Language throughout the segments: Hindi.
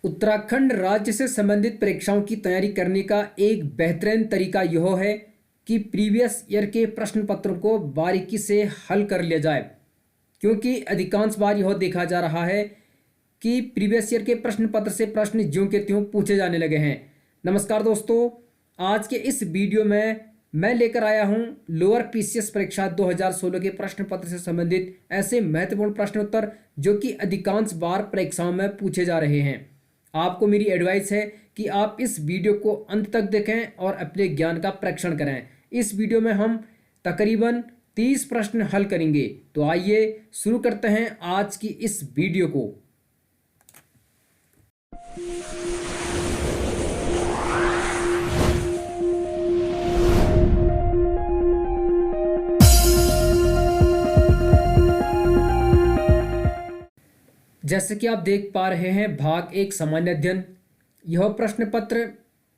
उत्तराखंड राज्य से संबंधित परीक्षाओं की तैयारी करने का एक बेहतरीन तरीका यह है कि प्रीवियस ईयर के प्रश्न पत्रों को बारीकी से हल कर लिया जाए, क्योंकि अधिकांश बार यह देखा जा रहा है कि प्रीवियस ईयर के प्रश्न पत्र से प्रश्न ज्यों के त्यों पूछे जाने लगे हैं। नमस्कार दोस्तों, आज के इस वीडियो में मैं लेकर आया हूं लोअर पीसीएस परीक्षा 2016 के प्रश्न पत्र से संबंधित ऐसे महत्वपूर्ण प्रश्न उत्तर जो कि अधिकांश बार परीक्षाओं में पूछे जा रहे हैं। आपको मेरी एडवाइस है कि आप इस वीडियो को अंत तक देखें और अपने ज्ञान का परीक्षण करें। इस वीडियो में हम तकरीबन 30 प्रश्न हल करेंगे। तो आइए शुरू करते हैं आज की इस वीडियो को। जैसे कि आप देख पा रहे हैं, भाग 1 सामान्य अध्ययन। यह प्रश्न पत्र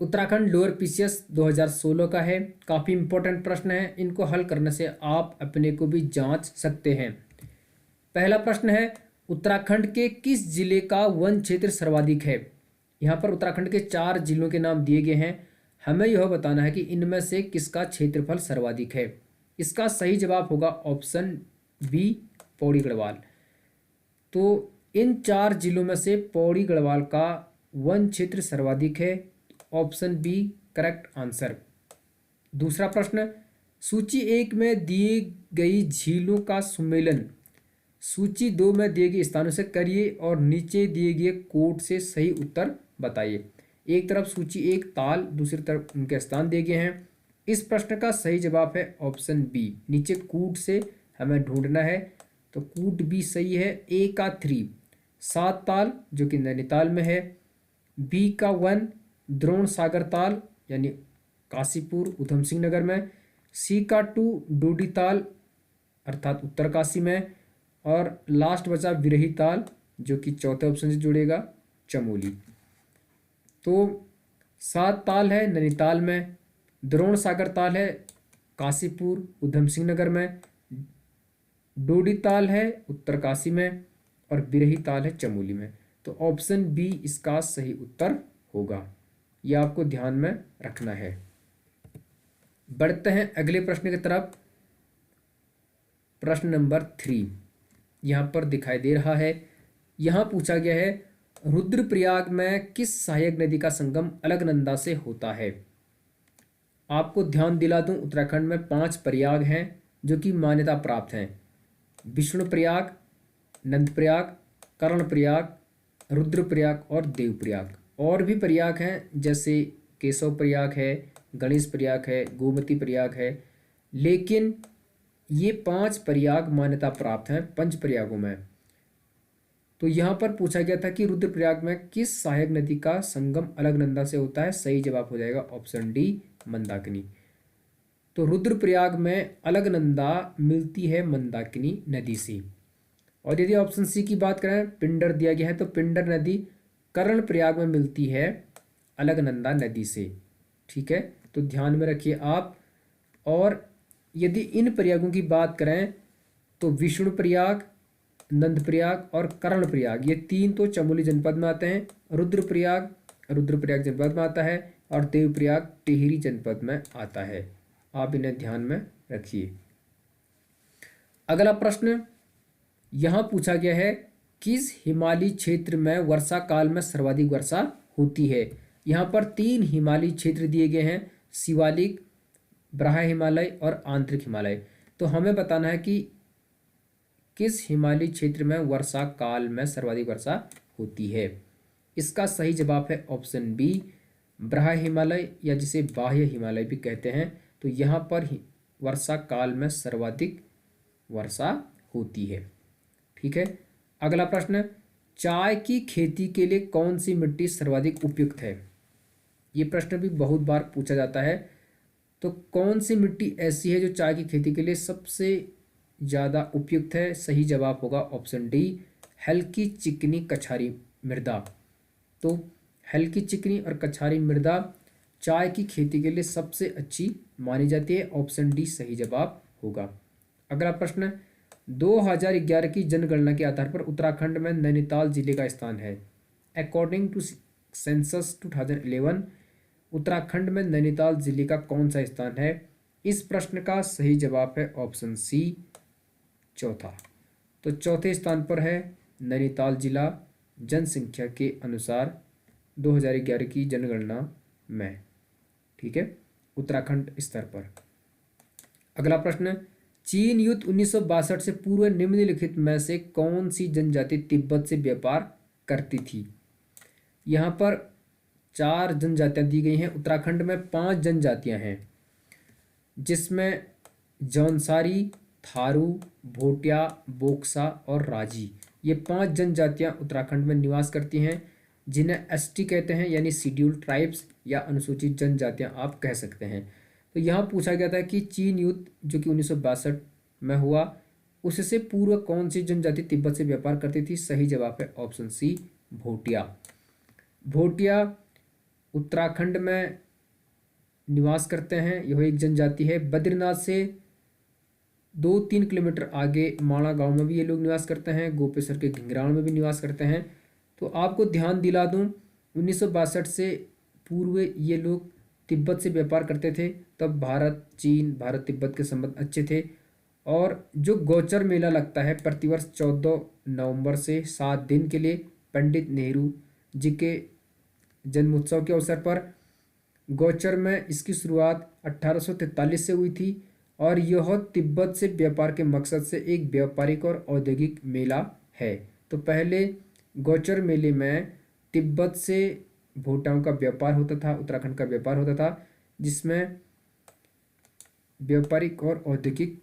उत्तराखंड लोअर पीसीएस 2016 का है। काफ़ी इंपॉर्टेंट प्रश्न है, इनको हल करने से आप अपने को भी जांच सकते हैं। पहला प्रश्न है, उत्तराखंड के किस जिले का वन क्षेत्र सर्वाधिक है। यहाँ पर उत्तराखंड के 4 जिलों के नाम दिए गए हैं। हमें यह बताना है कि इनमें से किसका क्षेत्रफल सर्वाधिक है। इसका सही जवाब होगा ऑप्शन बी, पौड़ी गढ़वाल। तो इन 4 जिलों में से पौड़ी गढ़वाल का वन क्षेत्र सर्वाधिक है। Option B correct answer. दूसरा प्रश्न, सूची 1 में दी गई झीलों का सम्मेलन सूची 2 में दिए गए स्थानों से करिए और नीचे दिए गए कोड से सही उत्तर बताइए। एक तरफ सूची 1 ताल, दूसरी तरफ उनके स्थान दिए गए हैं। इस प्रश्न का सही जवाब है ऑप्शन बी, नीचे कूट से हमें ढूंढना है। तो कूट बी सही है। ए का 3 7 ताल जो कि नैनीताल में है। बी का 1 द्रोण सागर ताल यानी काशीपुर उधम सिंह नगर में। सी का 2 डोडी ताल अर्थात उत्तरकाशी में। और लास्ट बचा विरही ताल जो कि चौथे ऑप्शन से जुड़ेगा, चमोली। तो 7 ताल है नैनीताल में, द्रोण सागर ताल है काशीपुर उधम सिंह नगर में, डोडी ताल है उत्तरकाशी में और बिरही ताल है चमोली में। तो ऑप्शन बी इसका सही उत्तर होगा। यह आपको ध्यान में रखना है। बढ़ते हैं अगले प्रश्न की तरफ। प्रश्न नंबर 3 यहाँ पर दिखाई दे रहा है। यहाँ पूछा गया है, रुद्रप्रयाग में किस सहायक नदी का संगम अलकनंदा से होता है। आपको ध्यान दिला दूं, उत्तराखंड में 5 प्रयाग हैं जो कि मान्यता प्राप्त हैं। विष्णुप्रयाग, नंदप्रयाग, कर्णप्रयाग, रुद्रप्रयाग और देवप्रयाग। और भी प्रयाग हैं जैसे केशव प्रयाग है, गणेश प्रयाग है, गोमती प्रयाग है, लेकिन ये 5 प्रयाग मान्यता प्राप्त हैं पंच प्रयागों में। तो यहाँ पर पूछा गया था कि रुद्रप्रयाग में किस सहायक नदी का संगम अलकनंदा से होता है। सही जवाब हो जाएगा ऑप्शन डी, मंदाकिनी। तो रुद्रप्रयाग में अलकनंदा मिलती है मंदाकिनी नदी से। और यदि ऑप्शन सी की बात करें, पिंडर दिया गया है, तो पिंडर नदी कर्णप्रयाग में मिलती है अलकनंदा नदी से। ठीक है, तो ध्यान में रखिए आप। और यदि इन प्रयागों की बात करें तो विष्णुप्रयाग, नंदप्रयाग और कर्णप्रयाग ये 3 तो चमोली जनपद में आते हैं। रुद्रप्रयाग जनपद में आता है और देवप्रयाग टिहरी जनपद में आता है। आप इन्हें ध्यान में रखिए। अगला प्रश्न यहाँ पूछा गया है, किस हिमालयी क्षेत्र में वर्षा काल में सर्वाधिक वर्षा होती है। यहाँ पर 3 हिमालयी क्षेत्र दिए गए हैं, शिवालिक, ब्राह्य हिमालय और आंतरिक हिमालय। तो हमें बताना है कि किस हिमालयी क्षेत्र में वर्षा काल में सर्वाधिक वर्षा होती है। इसका सही जवाब है ऑप्शन बी, ब्राह्य हिमालय या जिसे बाह्य हिमालय भी कहते हैं। तो यहाँ पर वर्षा काल में सर्वाधिक वर्षा होती है। ठीक है, अगला प्रश्न, चाय की खेती के लिए कौन सी मिट्टी सर्वाधिक उपयुक्त है। ये प्रश्न भी बहुत बार पूछा जाता है। तो कौन सी मिट्टी ऐसी है जो चाय की खेती के लिए सबसे ज़्यादा उपयुक्त है। सही जवाब होगा ऑप्शन डी, हल्की चिकनी कछारी मृदा। तो हल्की चिकनी और कछारी मृदा चाय की खेती के लिए सबसे अच्छी मानी जाती है। ऑप्शन डी सही जवाब होगा। अगला प्रश्न, 2011 की जनगणना के आधार पर उत्तराखंड में नैनीताल जिले का स्थान है। अकॉर्डिंग टू सेंसस 2011 उत्तराखंड में नैनीताल जिले का कौन सा स्थान है? इस प्रश्न का सही जवाब है ऑप्शन सी, चौथा। तो चौथे स्थान पर है नैनीताल जिला जनसंख्या के अनुसार 2011 की जनगणना में। ठीक है, उत्तराखंड स्तर पर। अगला प्रश्न, चीन युद्ध 1962 से पूर्व निम्नलिखित में से कौन सी जनजाति तिब्बत से व्यापार करती थी? यहाँ पर 4 जनजातियां दी गई हैं। उत्तराखंड में 5 जनजातियां हैं, जिसमें जौनसारी, थारू, भोटिया, बोक्सा और राजी, ये 5 जनजातियां उत्तराखंड में निवास करती हैं, जिन्हें एसटी कहते हैं, यानी शेड्यूल्ड ट्राइब्स या अनुसूचित जनजातियां आप कह सकते हैं। तो यहाँ पूछा गया था कि चीन युद्ध जो कि 1962 में हुआ, उससे पूर्व कौन सी जनजाति तिब्बत से व्यापार करती थी? सही जवाब है ऑप्शन सी, भोटिया। भोटिया उत्तराखंड में निवास करते हैं, यह एक जनजाति है। बद्रीनाथ से 2-3 किलोमीटर आगे माणा गांव में भी ये लोग निवास करते हैं, गोपेश्वर के घिंगराण में भी निवास करते हैं। तो आपको ध्यान दिला दूं, 1962 से पूर्व ये लोग तिब्बत से व्यापार करते थे, तब भारत चीन, भारत तिब्बत के संबंध अच्छे थे। और जो गौचर मेला लगता है प्रतिवर्ष 14 नवंबर से 7 दिन के लिए, पंडित नेहरू जी के जन्मोत्सव के अवसर पर, गौचर में इसकी शुरुआत 1843 से हुई थी और यह तिब्बत से व्यापार के मकसद से एक व्यापारिक और औद्योगिक मेला है। तो पहले गौचर मेले में तिब्बत से भोटाओं का व्यापार होता था, उत्तराखंड का व्यापार होता था, जिसमें व्यापारिक और औद्योगिक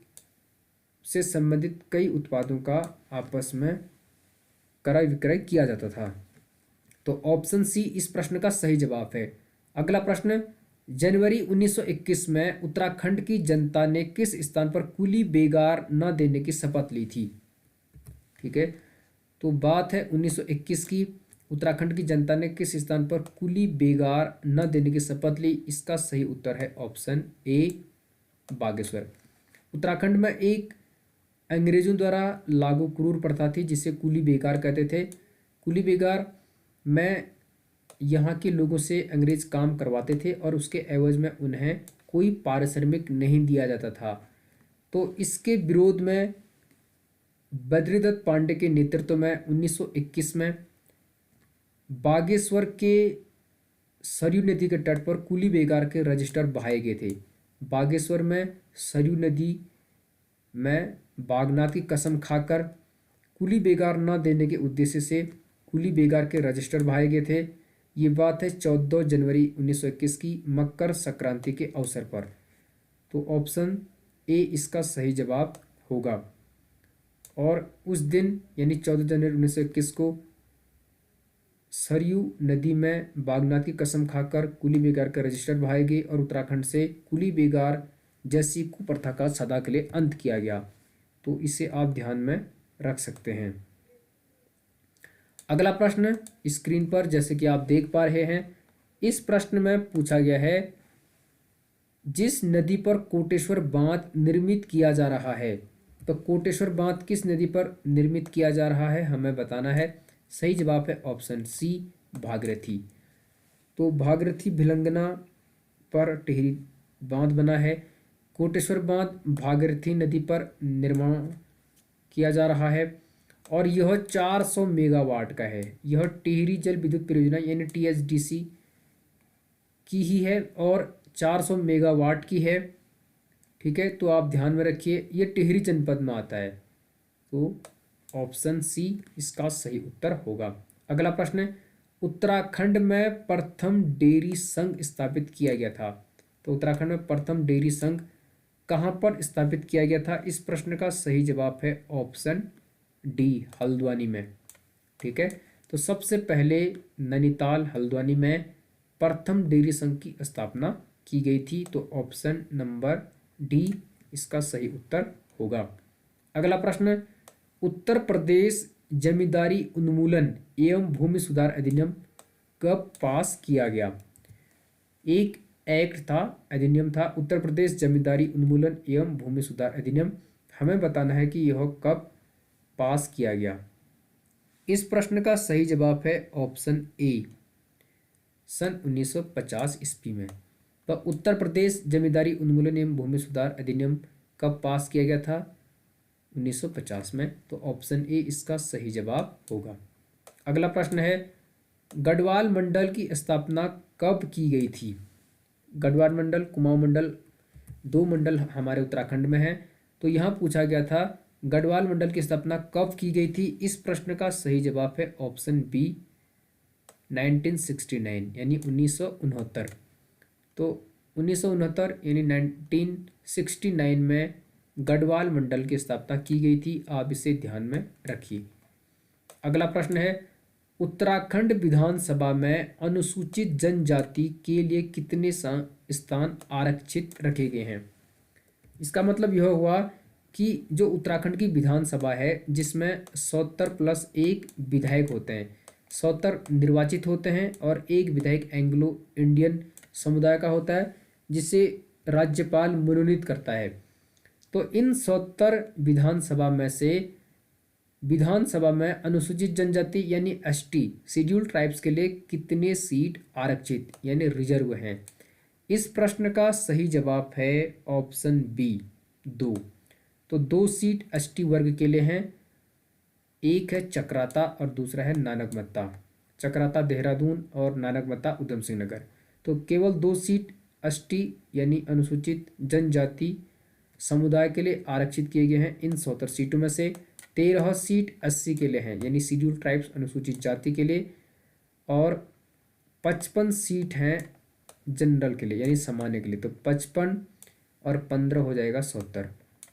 से संबंधित कई उत्पादों का आपस में क्रय विक्रय किया जाता था। तो ऑप्शन सी इस प्रश्न का सही जवाब है। अगला प्रश्न, जनवरी 1921 में उत्तराखंड की जनता ने किस स्थान पर कुली बेगार न देने की शपथ ली थी? ठीक है, तो बात है 1921 की। उत्तराखंड की जनता ने किस स्थान पर कुली बेगार न देने की शपथ ली? इसका सही उत्तर है ऑप्शन ए, बागेश्वर। उत्तराखंड में एक अंग्रेजों द्वारा लागू क्रूर प्रथा थी, जिसे कुली बेगार कहते थे। कुली बेगार में यहाँ के लोगों से अंग्रेज काम करवाते थे और उसके एवज में उन्हें कोई पारिश्रमिक नहीं दिया जाता था। तो इसके विरोध में बद्रीदत्त पांडे के नेतृत्व में 1921 में बागेश्वर के सरयू नदी के तट पर कुली बेगार के रजिस्टर बहाए गए थे। बागेश्वर में सरयू नदी में बागनाथ की कसम खाकर कुली बेगार न देने के उद्देश्य से कुली बेगार के रजिस्टर बहाए गए थे। ये बात है 14 जनवरी 1921 की, मकर संक्रांति के अवसर पर। तो ऑप्शन ए इसका सही जवाब होगा। और उस दिन यानी 14 जनवरी 1921 को सरयू नदी में बागनाथ की कसम खाकर कुली बेगार के रजिस्टर बहाए गए और उत्तराखंड से कुली बेगार जैसी कुप्रथा का सदा के लिए अंत किया गया। तो इसे आप ध्यान में रख सकते हैं। अगला प्रश्न स्क्रीन पर जैसे कि आप देख पा रहे हैं, इस प्रश्न में पूछा गया है, जिस नदी पर कोटेश्वर बांध निर्मित किया जा रहा है, तो कोटेश्वर बांध किस नदी पर निर्मित किया जा रहा है हमें बताना है। सही जवाब है ऑप्शन सी, भागीरथी। तो भागीरथी भिलंगना पर टिहरी बांध बना है। कोटेश्वर बांध भागीरथी नदी पर निर्माण किया जा रहा है और यह 400 मेगावाट का है। यह टिहरी जल विद्युत परियोजना यानी टीएचडीसी की ही है और 400 मेगावाट की है। ठीक है, तो आप ध्यान में रखिए, ये टिहरी जनपद में आता है। तो ऑप्शन सी इसका सही उत्तर होगा। अगला प्रश्न, उत्तराखंड में प्रथम डेयरी संघ स्थापित किया गया था। तो उत्तराखंड में प्रथम डेयरी संघ कहाँ पर स्थापित किया गया था? इस प्रश्न का सही जवाब है ऑप्शन डी, हल्द्वानी में। ठीक है, तो सबसे पहले नैनीताल हल्द्वानी में प्रथम डेयरी संघ की स्थापना की गई थी। तो ऑप्शन नंबर डी इसका सही उत्तर होगा। अगला प्रश्न, उत्तर प्रदेश जमींदारी उन्मूलन एवं भूमि सुधार अधिनियम कब पास किया गया? एक एक्ट था, अधिनियम था, उत्तर प्रदेश जमींदारी उन्मूलन एवं भूमि सुधार अधिनियम। हमें बताना है कि यह कब पास किया गया। इस प्रश्न का सही जवाब है ऑप्शन ए, सन 1950 ईस्वी में। तो उत्तर प्रदेश जमींदारी उन्मूलन एवं भूमि सुधार अधिनियम कब पास किया गया था? 1950 में। तो ऑप्शन ए इसका सही जवाब होगा। अगला प्रश्न है, गढ़वाल मंडल की स्थापना कब की गई थी? गढ़वाल मंडल, कुमाऊं मंडल, दो मंडल हमारे उत्तराखंड में है। तो यहाँ पूछा गया था गढ़वाल मंडल की स्थापना कब की गई थी? इस प्रश्न का सही जवाब है ऑप्शन बी, 1969 यानी 1969। तो 1969 यानी 1969 में गढ़वाल मंडल की स्थापना की गई थी। आप इसे ध्यान में रखिए। अगला प्रश्न है, उत्तराखंड विधानसभा में अनुसूचित जनजाति के लिए कितने स्थान आरक्षित रखे गए हैं? इसका मतलब यह हुआ कि जो उत्तराखंड की विधानसभा है जिसमें 70+1 विधायक होते हैं, 70 निर्वाचित होते हैं और एक विधायक एंग्लो इंडियन समुदाय का होता है जिसे राज्यपाल मनोनीत करता है। तो इन 70 विधानसभा में अनुसूचित जनजाति यानी एसटी शेड्यूल्ड ट्राइब्स के लिए कितने सीट आरक्षित यानी रिजर्व हैं? इस प्रश्न का सही जवाब है ऑप्शन बी, 2। तो 2 सीट एसटी वर्ग के लिए हैं। एक है चक्राता और दूसरा है नानकमत्ता। चक्राता देहरादून और नानकमत्ता उधम सिंह नगर। तो केवल 2 सीट एसटी यानी अनुसूचित जनजाति समुदाय के लिए आरक्षित किए गए हैं। इन 70 सीटों में से 13 सीट एससी के लिए हैं यानी शेड्यूल्ड ट्राइब्स अनुसूचित जाति के लिए, और 55 सीट हैं जनरल के लिए यानी सामान्य के लिए। तो 55 और 15 हो जाएगा 70,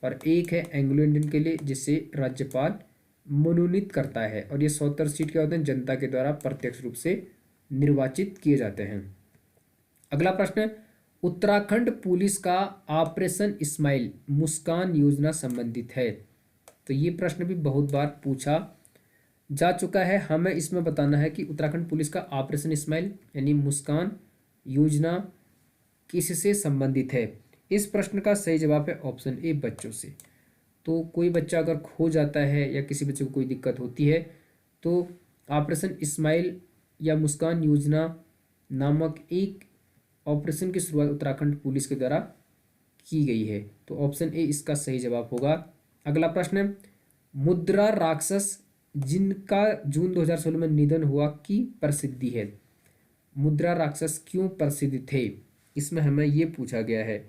और एक है एंग्लो इंडियन के लिए जिसे राज्यपाल मनोनीत करता है। और ये 70 सीट क्या होते हैं? जनता के द्वारा प्रत्यक्ष रूप से निर्वाचित किए जाते हैं। अगला प्रश्न, उत्तराखंड पुलिस का ऑपरेशन इस्माइल मुस्कान योजना संबंधित है। तो ये प्रश्न भी बहुत बार पूछा जा चुका है। हमें इसमें बताना है कि उत्तराखंड पुलिस का ऑपरेशन इस्माइल यानी मुस्कान योजना किससे संबंधित है? इस प्रश्न का सही जवाब है ऑप्शन ए, बच्चों से। तो कोई बच्चा अगर खो जाता है या किसी बच्चे को कोई दिक्कत होती है तो ऑपरेशन इस्माइल या मुस्कान योजना नामक एक ऑपरेशन की शुरुआत उत्तराखंड पुलिस के द्वारा की गई है। तो ऑप्शन ए इसका सही जवाब होगा। अगला प्रश्न, मुद्रा राक्षस जिनका जून 2016 में निधन हुआ की प्रसिद्धि है? मुद्रा राक्षस क्यों प्रसिद्ध थे? इसमें हमें ये पूछा गया है।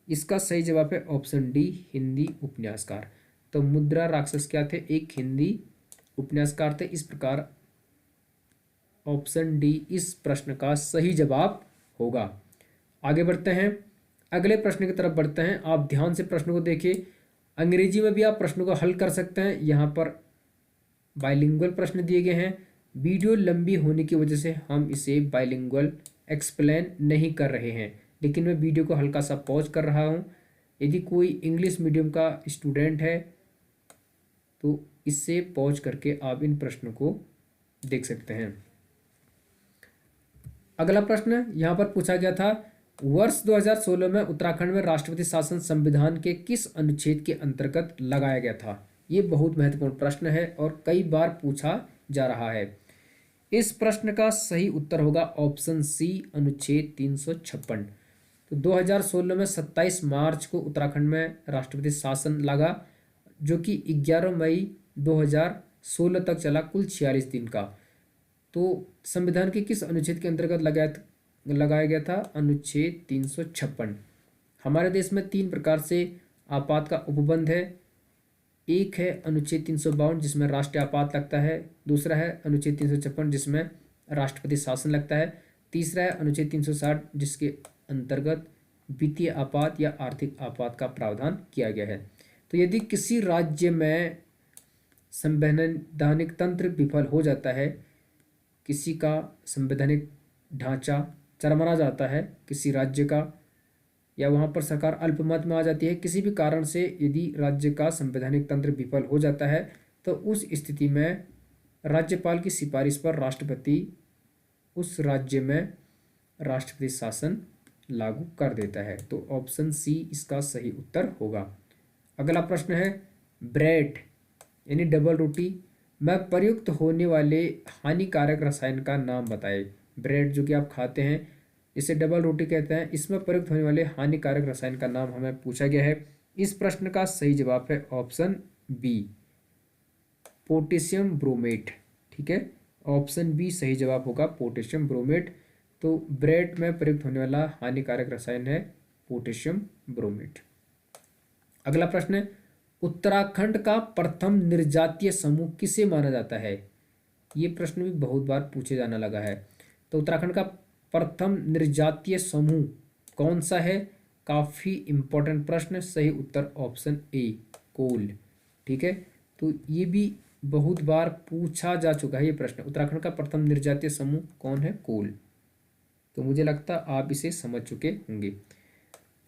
इसका सही जवाब है ऑप्शन डी, हिंदी उपन्यासकार। तो मुद्रा राक्षस क्या थे? एक हिंदी उपन्यासकार थे। इस प्रकार ऑप्शन डी इस प्रश्न का सही जवाब होगा। आगे बढ़ते हैं, अगले प्रश्न की तरफ बढ़ते हैं। आप ध्यान से प्रश्न को देखिए। अंग्रेजी में भी आप प्रश्नों को हल कर सकते हैं। यहाँ पर बाइलिंगुअल प्रश्न दिए गए हैं। वीडियो लंबी होने की वजह से हम इसे बाइलिंगुअल एक्सप्लेन नहीं कर रहे हैं, लेकिन मैं वीडियो को हल्का सा पॉज कर रहा हूँ। यदि कोई इंग्लिश मीडियम का स्टूडेंट है तो इससे पॉज करके आप इन प्रश्नों को देख सकते हैं। अगला प्रश्न यहाँ पर पूछा गया था, वर्ष 2016 में उत्तराखंड में राष्ट्रपति शासन संविधान के किस अनुच्छेद के अंतर्गत लगाया गया था? ये बहुत महत्वपूर्ण प्रश्न है और कई बार पूछा जा रहा है। इस प्रश्न का सही उत्तर होगा ऑप्शन सी, अनुच्छेद 356। तो 2016 में 27 मार्च को उत्तराखंड में राष्ट्रपति शासन लगा, जो कि 11 मई 2016 तक चला, कुल 46 दिन का। तो संविधान के किस अनुच्छेद के अंतर्गत लगाया गया था? अनुच्छेद 356। हमारे देश में 3 प्रकार से आपात का उपबंध है। एक है अनुच्छेद 352 जिसमें राष्ट्रीय आपात लगता है, दूसरा है अनुच्छेद 356 जिसमें राष्ट्रपति शासन लगता है, तीसरा है अनुच्छेद 360 जिसके अंतर्गत वित्तीय आपात या आर्थिक आपात का प्रावधान किया गया है। तो यदि किसी राज्य में संवैधानिक तंत्र विफल हो जाता है, किसी का संवैधानिक ढांचा चरमरा जाता है किसी राज्य का, या वहाँ पर सरकार अल्पमत में आ जाती है, किसी भी कारण से यदि राज्य का संवैधानिक तंत्र विफल हो जाता है, तो उस स्थिति में राज्यपाल की सिफारिश पर राष्ट्रपति उस राज्य में राष्ट्रपति शासन लागू कर देता है। तो ऑप्शन सी इसका सही उत्तर होगा। अगला प्रश्न है, ब्रेड यानी डबल रोटी मैं प्रयुक्त होने वाले हानिकारक रसायन का नाम बताए। ब्रेड जो कि आप खाते हैं, इसे डबल रोटी कहते हैं, इसमें प्रयुक्त होने वाले हानिकारक रसायन का नाम हमें पूछा गया है। इस प्रश्न का सही जवाब है ऑप्शन बी, पोटेशियम ब्रोमेट। ठीक है, ऑप्शन बी सही जवाब होगा, पोटेशियम ब्रोमेट। तो ब्रेड में प्रयुक्त होने वाला हानिकारक रसायन है पोटेशियम ब्रोमेट। अगला प्रश्न है, उत्तराखंड का प्रथम निर्जातीय समूह किसे माना जाता है? ये प्रश्न भी बहुत बार पूछे जाने लगा है। तो उत्तराखंड का प्रथम निर्जातीय समूह कौन सा है? काफ़ी इंपॉर्टेंट प्रश्न। सही उत्तर ऑप्शन ए, कोल। ठीक है, तो ये भी बहुत बार पूछा जा चुका है ये प्रश्न। उत्तराखंड का प्रथम निर्जातीय समूह कौन है? कोल। तो मुझे लगता आप इसे समझ चुके होंगे।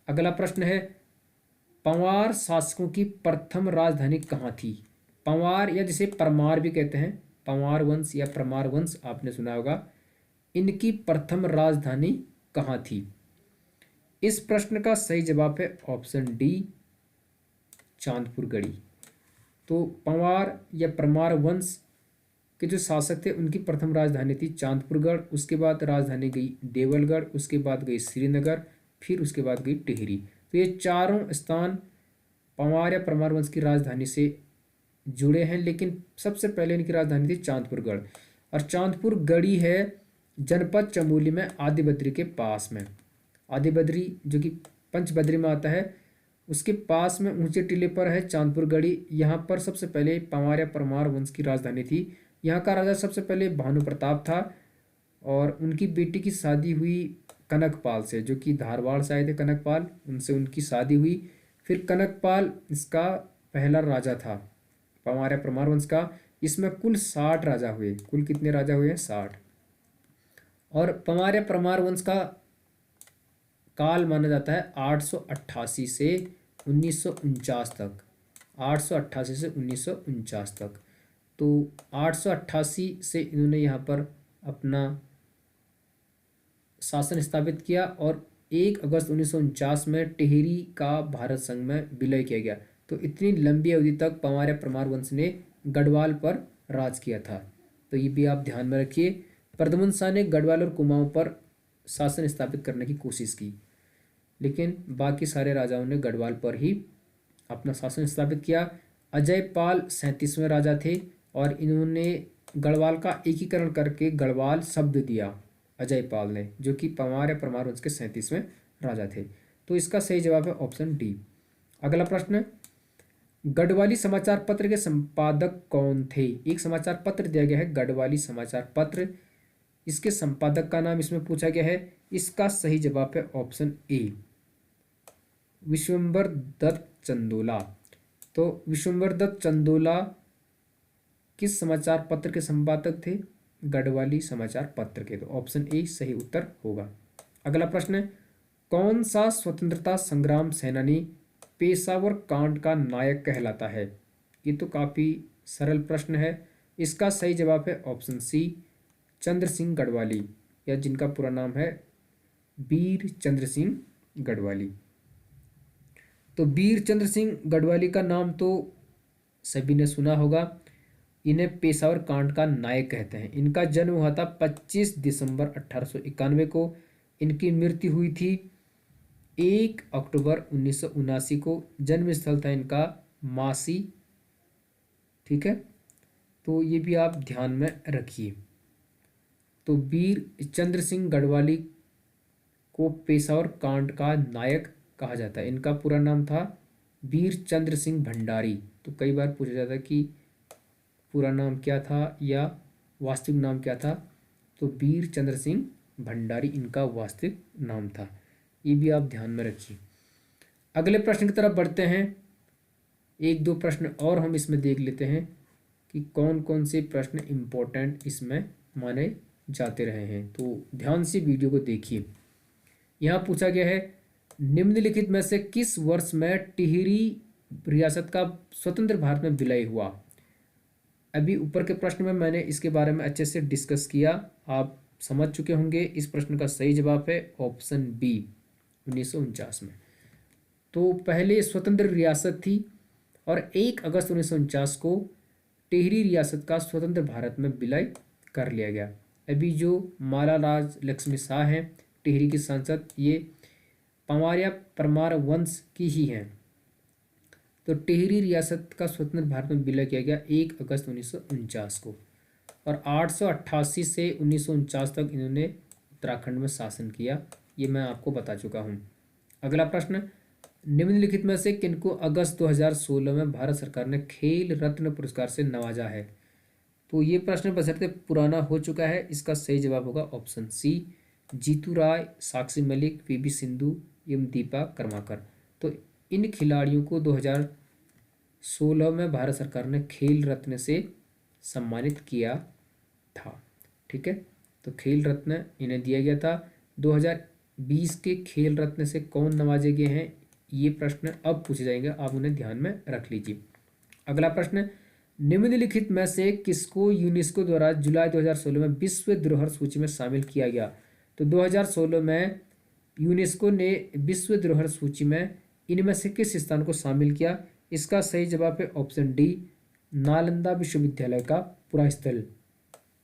अगला प्रश्न है, पंवार शासकों की प्रथम राजधानी कहाँ थी? पंवार या जिसे परमार भी कहते हैं, पंवार वंश या परमार वंश आपने सुना होगा, इनकी प्रथम राजधानी कहाँ थी? इस प्रश्न का सही जवाब है ऑप्शन डी, चांदपुर गढ़ी। तो पंवार या परमार वंश के जो शासक थे उनकी प्रथम राजधानी थी चांदपुरगढ़, उसके बाद राजधानी गई देवलगढ़, उसके बाद गई श्रीनगर, फिर उसके बाद गई टिहरी। तो ये चारों स्थान पंवार या परमार वंश की राजधानी से जुड़े हैं, लेकिन सबसे पहले इनकी राजधानी थी चांदपुरगढ़। और चांदपुर गढ़ी है जनपद चमोली में, आदिबद्री के पास में। आदिबद्री जो कि पंचबद्री में आता है, उसके पास में ऊंचे टीले पर है चांदपुर गढ़ी। यहाँ पर सबसे पहले पंवार या परमार वंश की राजधानी थी। यहाँ का राजा सबसे पहले भानु प्रताप था, और उनकी बेटी की शादी हुई कनकपाल से, जो कि धारवाड़ से आए थे कनकपाल, उनसे उनकी शादी हुई। फिर कनकपाल इसका पहला राजा था पंवार या परमार वंश का। इसमें कुल 60 राजा हुए। कुल कितने राजा हुए हैं? 60। और पंवार या परमार वंश का काल माना जाता है 888 से 1949 तक। 888 से 1949 तक। तो 888 से इन्होंने यहाँ पर अपना शासन स्थापित किया, और 1 अगस्त 1949 में टिहरी का भारत संघ में विलय किया गया। तो इतनी लंबी अवधि तक पंवार या परमार वंश ने गढ़वाल पर राज किया था। तो ये भी आप ध्यान में रखिए। प्रद्युम्न शाह ने गढ़वाल और कुमाऊं पर शासन स्थापित करने की कोशिश की, लेकिन बाकी सारे राजाओं ने गढ़वाल पर ही अपना शासन स्थापित किया। अजय पाल 37वें राजा थे, और इन्होंने गढ़वाल का एकीकरण करके गढ़वाल शब्द दिया अजय पाल ने, जो कि पंवार या परमार वंश के 37वें राजा थे। तो इसका सही जवाब है ऑप्शन डी। अगला प्रश्न, गढ़वाली समाचार पत्र के संपादक कौन थे? एक समाचार पत्र दिया गया है गढ़वाली समाचार पत्र, इसके संपादक का नाम इसमें पूछा गया है। इसका सही जवाब है ऑप्शन ए, विश्वंभर दत्त चंदोला। तो विश्वंभर दत्त चंदोला किस समाचार पत्र के संपादक थे? गढ़वाली समाचार पत्र के। तो ऑप्शन ए सही उत्तर होगा। अगला प्रश्न है, कौन सा स्वतंत्रता संग्राम सेनानी पेशावर कांड का नायक कहलाता है? ये तो काफ़ी सरल प्रश्न है। इसका सही जवाब है ऑप्शन सी, चंद्र सिंह गढ़वाली, या जिनका पूरा नाम है वीर चंद्र सिंह गढ़वाली। तो वीर चंद्र सिंह गढ़वाली का नाम तो सभी ने सुना होगा। इन्हें पेशावर कांड का नायक कहते हैं। इनका जन्म हुआ था 25 दिसंबर 1891 को। इनकी मृत्यु हुई थी 1 अक्टूबर 1979 को। जन्म स्थल था इनका मासी। ठीक है, तो ये भी आप ध्यान में रखिए। तो वीर चंद्र सिंह गढ़वाली को पेशावर कांड का नायक कहा जाता है। इनका पूरा नाम था वीर चंद्र सिंह भंडारी। तो कई बार पूछा जाता है कि पूरा नाम क्या था या वास्तविक नाम क्या था। तो वीर चंद्र सिंह भंडारी इनका वास्तविक नाम था। ये भी आप ध्यान में रखिए। अगले प्रश्न की तरफ बढ़ते हैं। एक दो प्रश्न और हम इसमें देख लेते हैं कि कौन कौन से प्रश्न इम्पोर्टेंट इसमें माने जाते रहे हैं। तो ध्यान से वीडियो को देखिए। यहाँ पूछा गया है, निम्नलिखित में से किस वर्ष में टिहरी रियासत का स्वतंत्र भारत में विलय हुआ? अभी ऊपर के प्रश्न में मैंने इसके बारे में अच्छे से डिस्कस किया, आप समझ चुके होंगे। इस प्रश्न का सही जवाब है ऑप्शन बी, 1949 में। तो पहले स्वतंत्र रियासत थी, और 1 अगस्त 1949 को टिहरी रियासत का स्वतंत्र भारत में विलय कर लिया गया। अभी जो माला राज लक्ष्मी शाह हैं टिहरी की सांसद, ये पंवारिया परमार वंश की ही हैं। तो टिहरी रियासत का स्वतंत्र भारत में विलय किया गया 1 अगस्त 1949 को, और 888 से 1949 तक इन्होंने उत्तराखंड में शासन किया। ये मैं आपको बता चुका हूँ। अगला प्रश्न, निम्नलिखित में से किनको अगस्त 2016 में भारत सरकार ने खेल रत्न पुरस्कार से नवाजा है? तो ये प्रश्न बशर्ते पुराना हो चुका है। इसका सही जवाब होगा ऑप्शन सी, जीतू राय, साक्षी मलिक, पीवी सिंधु एवं दीपा कर्माकर। तो इन खिलाड़ियों को 2016 में भारत सरकार ने खेल रत्न से सम्मानित किया था। ठीक है, तो खेल रत्न इन्हें दिया गया था। 2020 के खेल रत्न से कौन नवाजे गए हैं, ये प्रश्न अब पूछे जाएंगे, आप उन्हें ध्यान में रख लीजिए। अगला प्रश्न, निम्नलिखित में से किसको यूनेस्को द्वारा जुलाई 2016 में विश्व धरोहर सूची में शामिल किया गया? तो 2016 में यूनेस्को ने विश्व धरोहर सूची में इनमें से किस स्थान को शामिल किया? इसका सही जवाब है ऑप्शन डी, नालंदा विश्वविद्यालय का पुरास्थल।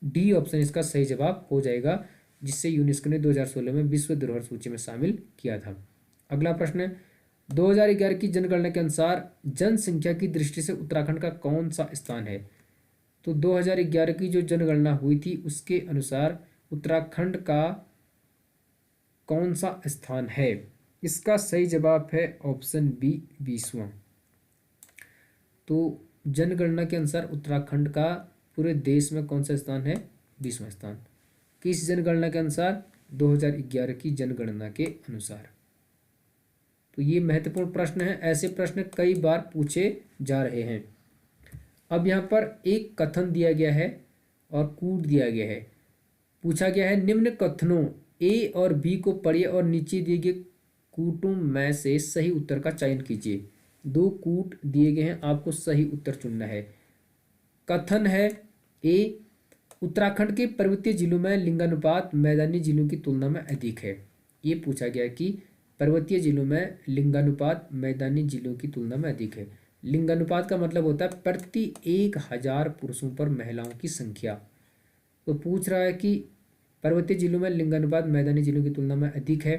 डी ऑप्शन इसका सही जवाब हो जाएगा, जिससे यूनेस्को ने 2016 में विश्व धरोहर सूची में शामिल किया था। अगला प्रश्न, 2011 की जनगणना के अनुसार जनसंख्या की दृष्टि से उत्तराखंड का कौन सा स्थान है? तो 2011 की जो जनगणना हुई थी उसके अनुसार उत्तराखंड का कौन सा स्थान है? इसका सही जवाब है ऑप्शन बी, 20वां। तो जनगणना के अनुसार उत्तराखंड का पूरे देश में कौन सा स्थान है? 20वां स्थान। किस जनगणना के अनुसार? 2011 की जनगणना के अनुसार। तो ये महत्वपूर्ण प्रश्न है, ऐसे प्रश्न कई बार पूछे जा रहे हैं। अब यहाँ पर एक कथन दिया गया है और कूट दिया गया है। पूछा गया है, निम्न कथनों ए और बी को पढ़िए और नीचे दिए गए कूटों में से सही उत्तर का चयन कीजिए। 2 कूट दिए गए हैं, आपको सही उत्तर चुनना है। कथन है ए, उत्तराखंड के पर्वतीय जिलों में लिंगानुपात मैदानी जिलों की तुलना में अधिक है। ये पूछा गया कि पर्वतीय जिलों में लिंगानुपात मैदानी जिलों की तुलना में अधिक है। लिंगानुपात का मतलब होता है प्रति 1000 पुरुषों पर महिलाओं की संख्या। तो पूछ रहा है कि पर्वतीय जिलों में लिंगानुपात मैदानी जिलों की तुलना में अधिक है।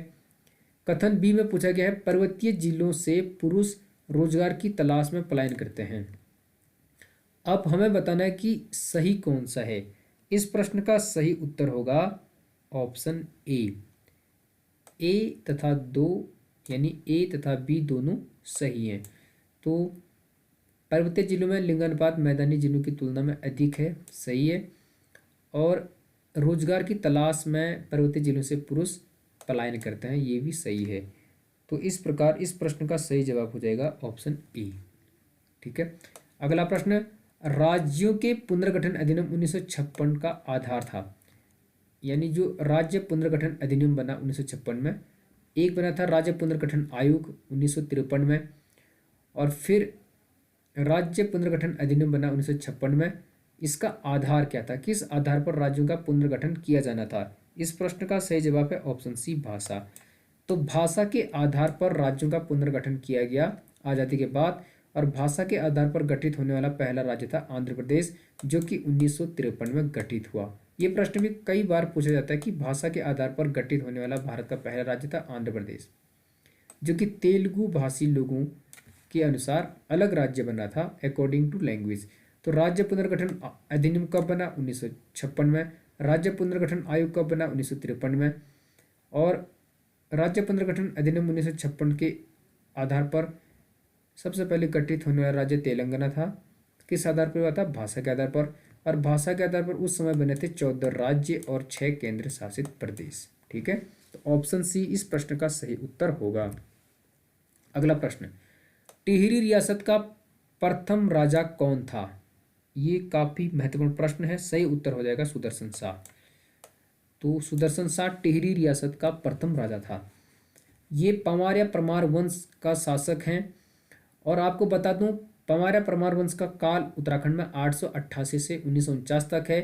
कथन बी में पूछा गया है, पर्वतीय जिलों से पुरुष रोजगार की तलाश में पलायन करते हैं। अब हमें बताना है कि सही कौन सा है। इस प्रश्न का सही उत्तर होगा ऑप्शन ए तथा 2, यानी ए तथा बी दोनों सही हैं। तो पर्वतीय जिलों में लिंगानुपात मैदानी जिलों की तुलना में अधिक है, सही है। और रोजगार की तलाश में पर्वतीय जिलों से पुरुष पलायन करते हैं, ये भी सही है। तो इस प्रकार इस प्रश्न का सही जवाब हो जाएगा ऑप्शन ए। ठीक है, अगला प्रश्न, राज्यों के पुनर्गठन अधिनियम 1956 का आधार था। यानी जो राज्य पुनर्गठन अधिनियम बना 1956 में, एक बना था राज्य पुनर्गठन आयोग 1953 में, और फिर राज्य पुनर्गठन अधिनियम बना 1956 में। इसका आधार क्या था? किस आधार पर राज्यों का पुनर्गठन किया जाना था? इस प्रश्न का सही जवाब है ऑप्शन सी, भाषा। तो भाषा के आधार पर राज्यों का पुनर्गठन किया गया आज़ादी के बाद, और भाषा के आधार पर गठित होने वाला पहला राज्य था आंध्र प्रदेश, जो कि 1953 में गठित हुआ। ये प्रश्न भी कई बार पूछा जाता है कि भाषा के आधार पर गठित होने वाला भारत का पहला राज्य था आंध्र प्रदेश, जो कि तेलुगु भाषी लोगों के अनुसार अलग राज्य बना था अकॉर्डिंग टू लैंग्वेज। तो राज्य पुनर्गठन अधिनियम कब बना? 1956 में। राज्य पुनर्गठन आयोग कब बना? 1953 में। और राज्य पुनर्गठन अधिनियम 1956 के आधार पर सबसे पहले गठित होने वाला राज्य तेलंगाना था। किस आधार पर हुआ था? भाषा के आधार पर। और भाषा के आधार पर उस समय बने थे 14 राज्य और 6 केंद्र शासित प्रदेश। ठीक है, तो ऑप्शन सी इस प्रश्न का सही उत्तर होगा। अगला प्रश्न, टिहरी रियासत का प्रथम राजा कौन था? ये काफी महत्वपूर्ण प्रश्न है। सही उत्तर हो जाएगा सुदर्शन शाह। तो सुदर्शन शाह टिहरी रियासत का प्रथम राजा था। ये पंवारिया परमार वंश का शासक हैं। और आपको बता दूं, पंवारिया परमार वंश का काल उत्तराखंड में 888 से 1949 तक है।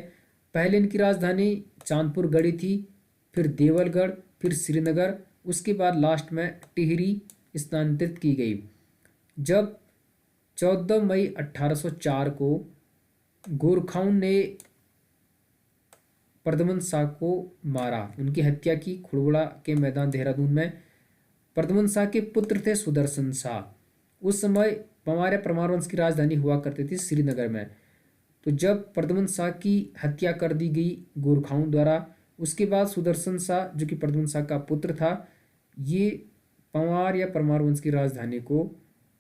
पहले इनकी राजधानी चांदपुर गढ़ी थी, फिर देवलगढ़, फिर श्रीनगर, उसके बाद लास्ट में टिहरी स्थानांतरित की गई। जब 14 मई 1804 को गोरखाओं ने प्रद्युम्न शाह को मारा, उनकी हत्या की खुड़बुड़ा के मैदान देहरादून में। प्रद्युम्न शाह के पुत्र थे सुदर्शन शाह। उस समय पमार या परमार वंश की राजधानी हुआ करती थी श्रीनगर में। तो जब प्रद्युम्न शाह की हत्या कर दी गई गोरखाओं द्वारा, उसके बाद सुदर्शन शाह जो कि प्रद्युम्न शाह का पुत्र था, ये पमार या परमार वंश की राजधानी को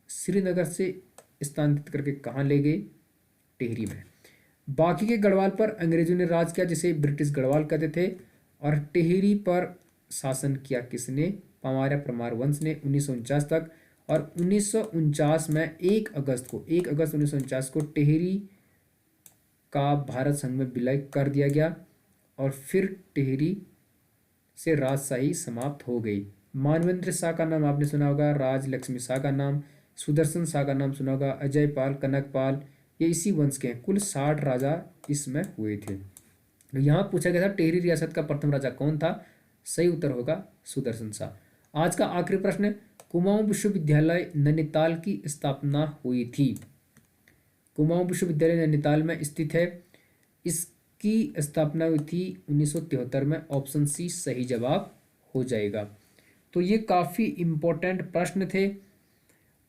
श्रीनगर से स्थानांतरित करके कहाँ ले गए? टिहरी में। बाकी के गढ़वाल पर अंग्रेजों ने राज किया, जिसे ब्रिटिश गढ़वाल कहते थे। और टिहरी पर शासन किया किसने? पमार या परमार वंश ने 1949 तक। और 1949 में 1 अगस्त 1949 को टिहरी का भारत संघ में विलय कर दिया गया और फिर टिहरी से राजशाही समाप्त हो गई। मानवेंद्र शाह का नाम आपने सुना होगा, राज लक्ष्मी शाह का नाम, सुदर्शन शाह का नाम सुना होगा, अजय पाल, कनक पाल, ये इसी वंश के हैं। कुल 60 राजा इसमें हुए थे। यहाँ पूछा गया था टिहरी रियासत का प्रथम राजा कौन था? सही उत्तर होगा सुदर्शन शाह। आज का आखिरी प्रश्न, कुमाऊं विश्वविद्यालय नैनीताल की स्थापना हुई थी। कुमाऊं विश्वविद्यालय नैनीताल में स्थित है। इसकी स्थापना हुई थी 1973 में। ऑप्शन सी सही जवाब हो जाएगा। तो ये काफ़ी इम्पोर्टेंट प्रश्न थे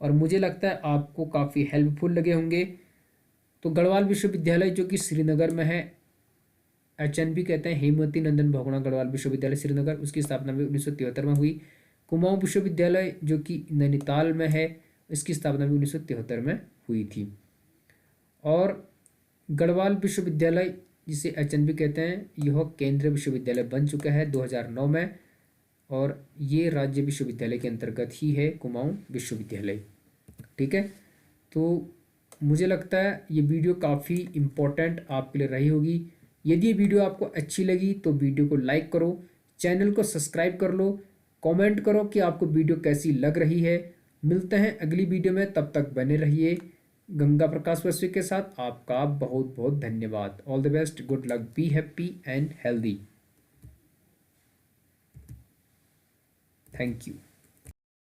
और मुझे लगता है आपको काफ़ी हेल्पफुल लगे होंगे। तो गढ़वाल विश्वविद्यालय जो कि श्रीनगर में है, HNB कहते हैं, हेमवती नंदन बहुगुणा गढ़वाल विश्वविद्यालय श्रीनगर, उसकी स्थापना भी 1973 में हुई। कुमाऊं विश्वविद्यालय जो कि नैनीताल में है, इसकी स्थापना भी 1973 में हुई थी। और गढ़वाल विश्वविद्यालय जिसे HNB कहते हैं, यह केंद्रीय विश्वविद्यालय बन चुका है 2009 में और ये राज्य विश्वविद्यालय के अंतर्गत ही है कुमाऊं विश्वविद्यालय। ठीक है, तो मुझे लगता है ये वीडियो काफ़ी इम्पोर्टेंट आपके लिए रही होगी। यदि ये वीडियो आपको अच्छी लगी तो वीडियो को लाइक करो, चैनल को सब्सक्राइब कर लो, कमेंट करो कि आपको वीडियो कैसी लग रही है। मिलते हैं अगली वीडियो में, तब तक बने रहिए गंगा प्रकाश वैश्य के साथ। आपका बहुत बहुत धन्यवाद। All the best, good luck, be happy and healthy. Thank you.